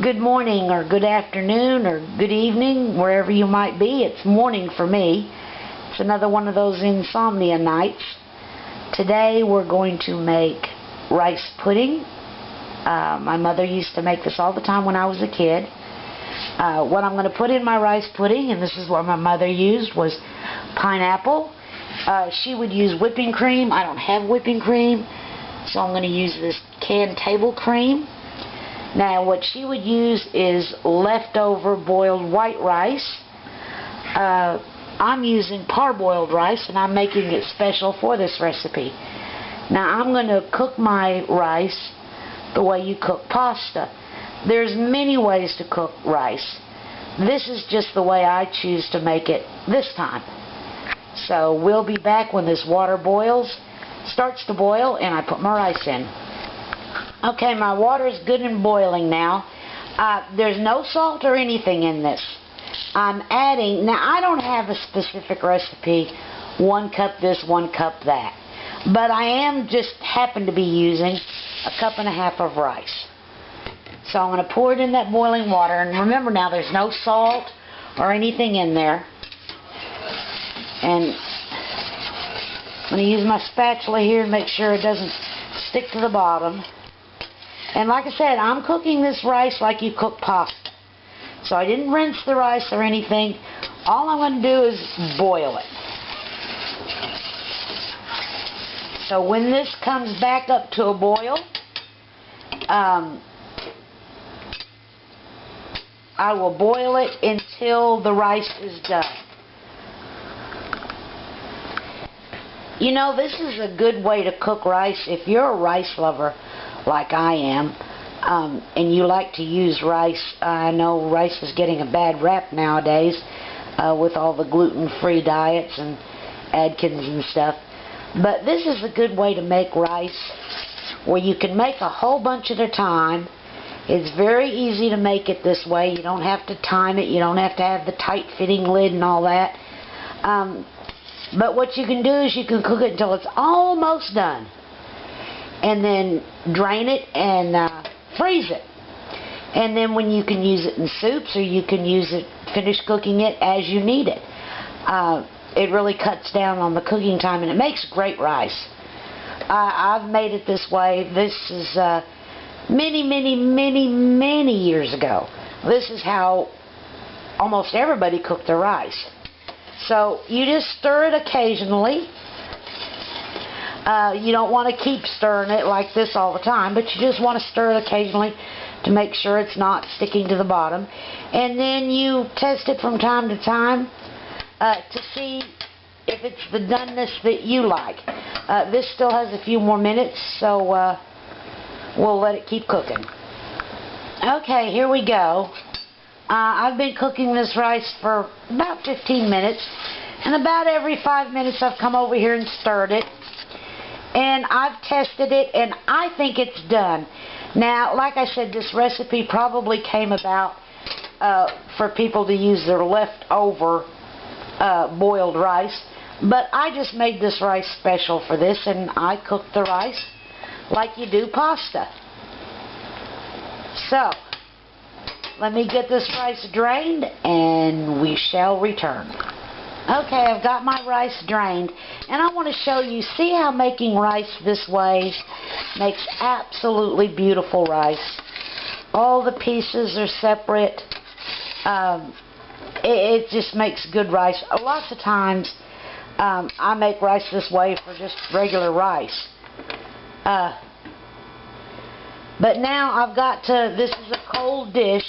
Good morning or good afternoon or good evening, wherever you might be. It's morning for me. It's another one of those insomnia nights. Today we're going to make rice pudding. My mother used to make this all the time when I was a kid. What I'm going to put in my rice pudding, and this is what my mother used, was pineapple. She would use whipping cream. I don't have whipping cream, so I'm going to use this canned table cream. Now what she would use is leftover boiled white rice. I'm using parboiled rice, and I'm making it special for this recipe. Now I'm going to cook my rice the way you cook pasta. There's many ways to cook rice. This is just the way I choose to make it this time. So we'll be back when this water starts to boil, and I put my rice in. Okay, my water is good and boiling now. There's no salt or anything in this. I'm adding, now I don't have a specific recipe, 1 cup this, 1 cup that. But I am just happen to be using 1.5 cups of rice. So I'm going to pour it in that boiling water. And remember now, there's no salt or anything in there. And I'm going to use my spatula here and make sure it doesn't stick to the bottom. And like I said, I'm cooking this rice like you cook pasta. So I didn't rinse the rice or anything. All I'm going to do is boil it. So when this comes back up to a boil, I will boil it until the rice is done. You know, this is a good way to cook rice if you're a rice lover like I am, and you like to use rice. I know rice is getting a bad rap nowadays with all the gluten-free diets and Atkins and stuff. But this is a good way to make rice where you can make a whole bunch at a time. It's very easy to make it this way. You don't have to time it. You don't have to have the tight-fitting lid and all that. But what you can do is you can cook it until it's almost done. And then drain it and freeze it. And then when you can use it in soups, or you can use it, finish cooking it as you need it. It really cuts down on the cooking time, and it makes great rice. I've made it this way. This is many years ago. This is how almost everybody cooked their rice. So you just stir it occasionally. You don't want to keep stirring it like this all the time, but you just want to stir it occasionally to make sure it's not sticking to the bottom. And then you test it from time to time to see if it's the doneness that you like. This still has a few more minutes, so we'll let it keep cooking. Okay, here we go. I've been cooking this rice for about 15 minutes, and about every 5 minutes I've come over here and stirred it. And I've tested it, and I think it's done. Now, like I said, this recipe probably came about for people to use their leftover boiled rice. But I just made this rice special for this, and I cooked the rice like you do pasta. So, let me get this rice drained, and we shall return. Okay, I've got my rice drained, and I want to show you, see how making rice this way makes absolutely beautiful rice. All the pieces are separate. It just makes good rice. Lots of times, I make rice this way for just regular rice. But now I've got to, this is a cold dish.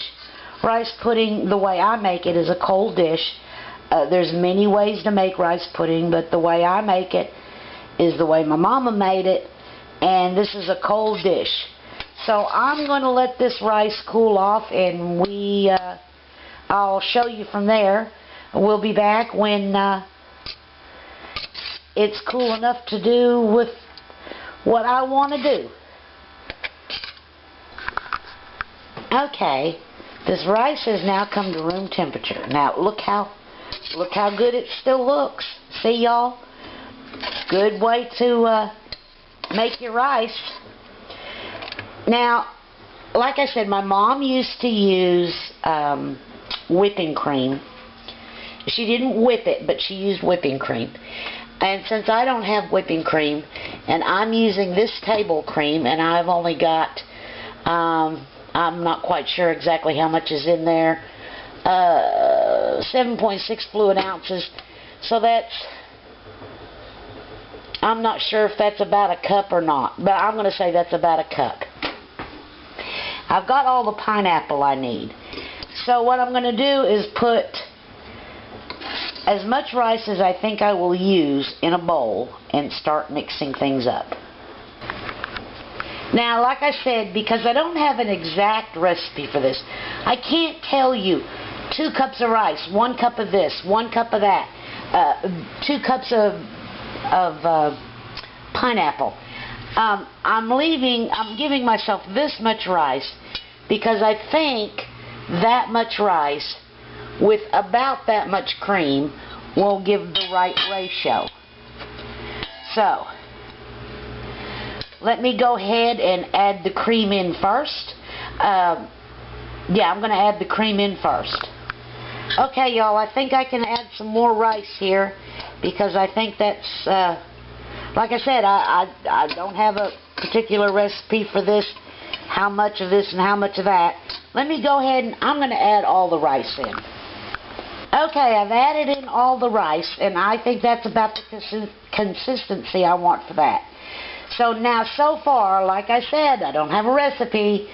Rice pudding, the way I make it, is a cold dish. There's many ways to make rice pudding, but the way I make it is the way my mama made it, and this is a cold dish. So I'm going to let this rice cool off, and I'll show you from there. We'll be back when it's cool enough to do with what I want to do. Okay, this rice has now come to room temperature. Now look how good it still looks. See, y'all? Good way to make your rice. Now, like I said, my mom used to use whipping cream. She didn't whip it, but she used whipping cream. And since I don't have whipping cream, and I'm using this table cream, and I've only got, I'm not quite sure exactly how much is in there, 7.6 fluid ounces. So that's, I'm not sure if that's about a cup or not, but I'm going to say that's about a cup. I've got all the pineapple I need. So what I'm going to do is put as much rice as I think I will use in a bowl and start mixing things up. Now, like I said, because I don't have an exact recipe for this, I can't tell you 2 cups of rice, 1 cup of this, 1 cup of that, 2 cups of pineapple. I'm giving myself this much rice because I think that much rice with about that much cream will give the right ratio. So, let me go ahead and add the cream in first. Yeah, I'm going to add the cream in first. Okay, y'all, I think I can add some more rice here because I think that's, like I said, I don't have a particular recipe for this, how much of this and how much of that. Let me go ahead and I'm going to add all the rice in. Okay, I've added in all the rice, and I think that's about the consistency I want for that. So now, so far, like I said, I don't have a recipe,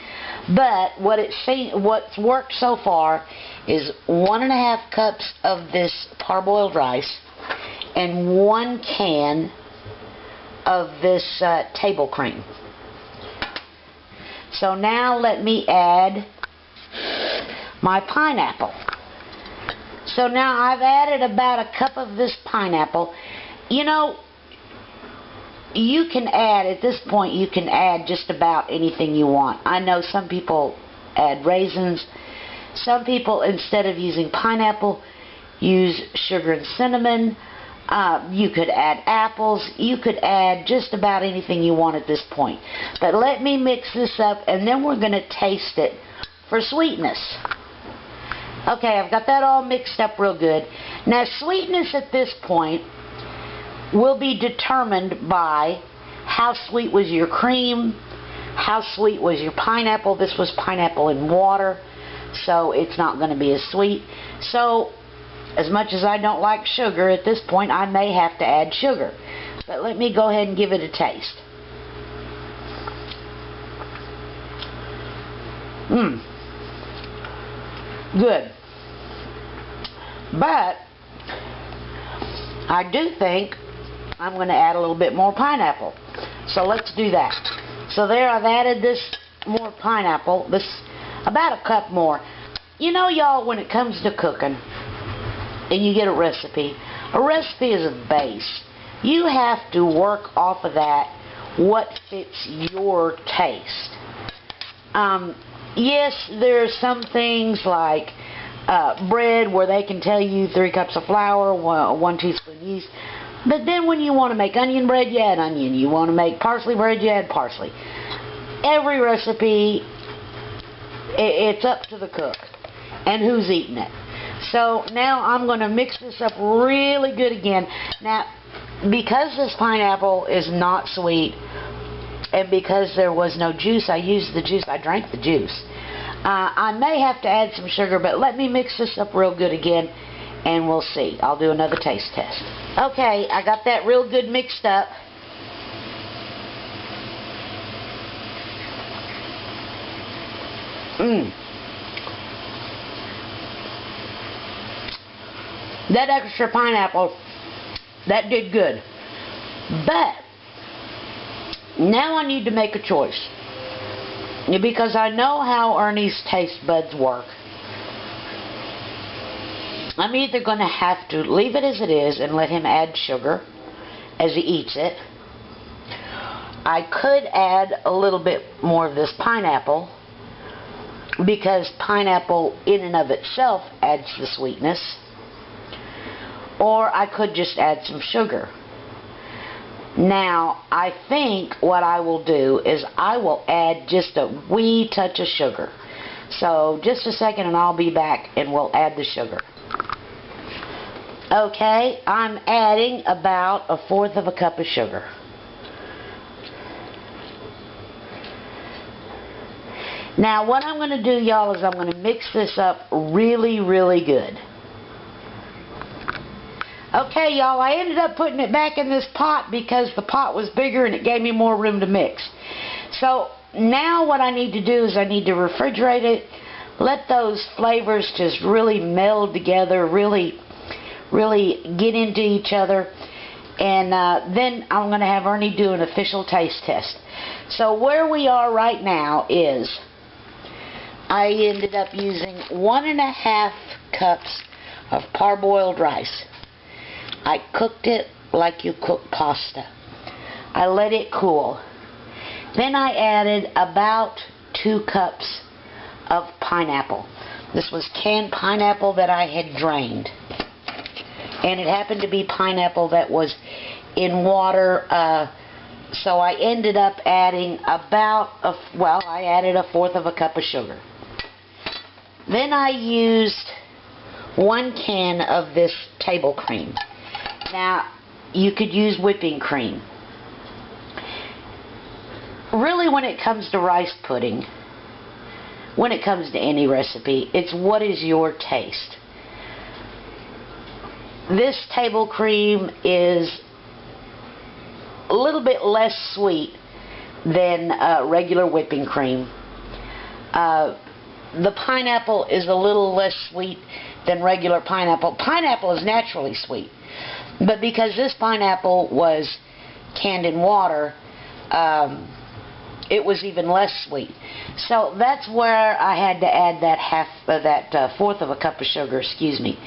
but what's worked so far is 1.5 cups of this parboiled rice and 1 can of this table cream. So now let me add my pineapple. So now I've added about a cup of this pineapple. You know, you can add, at this point, you can add just about anything you want. I know some people add raisins. Some people, instead of using pineapple, use sugar and cinnamon. You could add apples. You could add just about anything you want at this point. But let me mix this up, and then we're going to taste it for sweetness. Okay, I've got that all mixed up real good. Now, sweetness at this point will be determined by how sweet was your cream, how sweet was your pineapple. This was pineapple in water, so it's not going to be as sweet. So, as much as I don't like sugar, at this point I may have to add sugar. But let me go ahead and give it a taste. Good. But I do think I'm going to add a little bit more pineapple. So let's do that. So there, I've added this more pineapple, this about a cup more. You know, y'all, when it comes to cooking and you get a recipe is a base. You have to work off of that what fits your taste. Yes, there's some things like bread where they can tell you 3 cups of flour, 1 teaspoon yeast. But then when you want to make onion bread, you add onion. You want to make parsley bread, you add parsley. Every recipe, it's up to the cook and who's eating it. So now I'm going to mix this up really good again. Now, because this pineapple is not sweet, and because there was no juice, I used the juice. I drank the juice. I may have to add some sugar, but let me mix this up real good again, and we'll see. I'll do another taste test. Okay, I got that real good mixed up. That extra pineapple, that did good. But now I need to make a choice, because I know how Ernie's taste buds work. I'm either going to have to leave it as it is and let him add sugar as he eats it. I could add a little bit more of this pineapple, because pineapple in and of itself adds the sweetness. Or I could just add some sugar. Now, I think what I will do is I will add just a wee touch of sugar. So, just a second and I'll be back and we'll add the sugar. Okay, I'm adding about 1/4 of a cup of sugar. Now, what I'm going to do, y'all, is I'm going to mix this up really, really good. Okay, y'all, I ended up putting it back in this pot because the pot was bigger and it gave me more room to mix. So, now what I need to do is I need to refrigerate it, let those flavors just really meld together, really get into each other, and then I'm going to have Ernie do an official taste test. So where we are right now is I ended up using 1½ cups of parboiled rice. I cooked it like you cook pasta. I let it cool. Then I added about 2 cups of pineapple. This was canned pineapple that I had drained. And it happened to be pineapple that was in water, so I ended up adding I added 1/4 of a cup of sugar. Then I used 1 can of this table cream. Now, you could use whipping cream. Really, when it comes to rice pudding, when it comes to any recipe, it's what is your taste. This table cream is a little bit less sweet than regular whipping cream. The pineapple is a little less sweet than regular pineapple. Pineapple is naturally sweet, but because this pineapple was canned in water, it was even less sweet. So that's where I had to add that 1/4 of a cup of sugar, excuse me.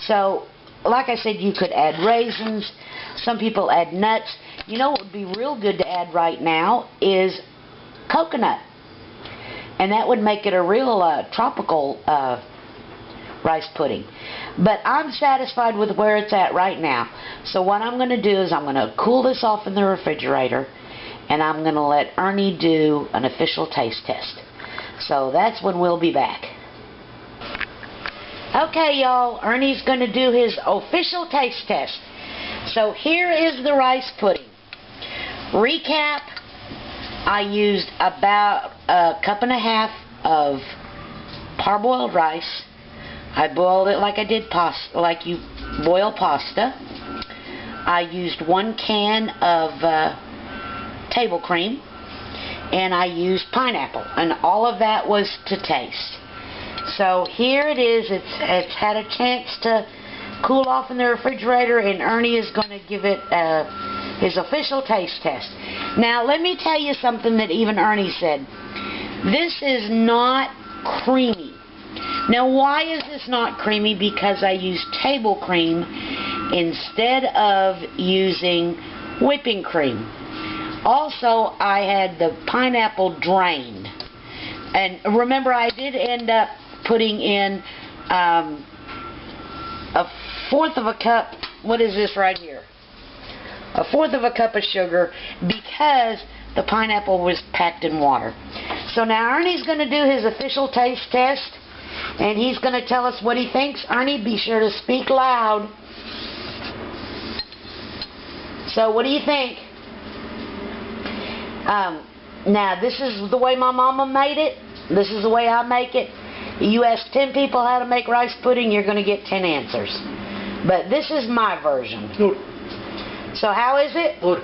So, like I said, you could add raisins. Some people add nuts. You know what would be real good to add right now is coconut. And that would make it a real tropical rice pudding. But I'm satisfied with where it's at right now. So what I'm going to do is I'm going to cool this off in the refrigerator, and I'm going to let Ernie do an official taste test. So that's when we'll be back. Okay, y'all, Ernie's going to do his official taste test. So here is the rice pudding. Recap, I used about 1.5 cups of parboiled rice. I boiled it like I did pasta, like you boil pasta. I used 1 can of table cream, and I used pineapple, and all of that was to taste. So here it is. It's had a chance to cool off in the refrigerator, and Ernie is going to give it his official taste test. Now, let me tell you something that even Ernie said. This is not creamy. Now, why is this not creamy? Because I used table cream instead of using whipping cream. Also, I had the pineapple drained. And remember, I did end up putting in 1/4 of a cup. What is this right here? 1/4 of a cup of sugar, because the pineapple was packed in water. So now Ernie's going to do his official taste test, and he's going to tell us what he thinks. Ernie, be sure to speak loud. So what do you think? Now, this is the way my mama made it. This is the way I make it. You ask 10 people how to make rice pudding, you're going to get 10 answers. But this is my version. Good. So how is it? Good.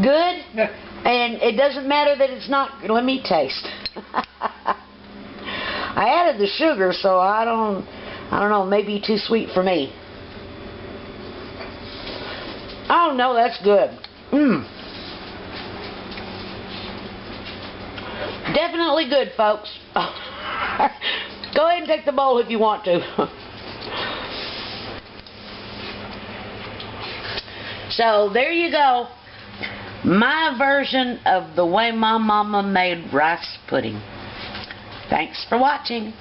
Good? Yeah. And it doesn't matter that it's not... Let me taste. I added the sugar, so I don't know, maybe too sweet for me. Oh, no, that's good. Definitely good, folks. Go ahead and take the bowl if you want to. So, there you go. My version of the way my mama made rice pudding. Thanks for watching.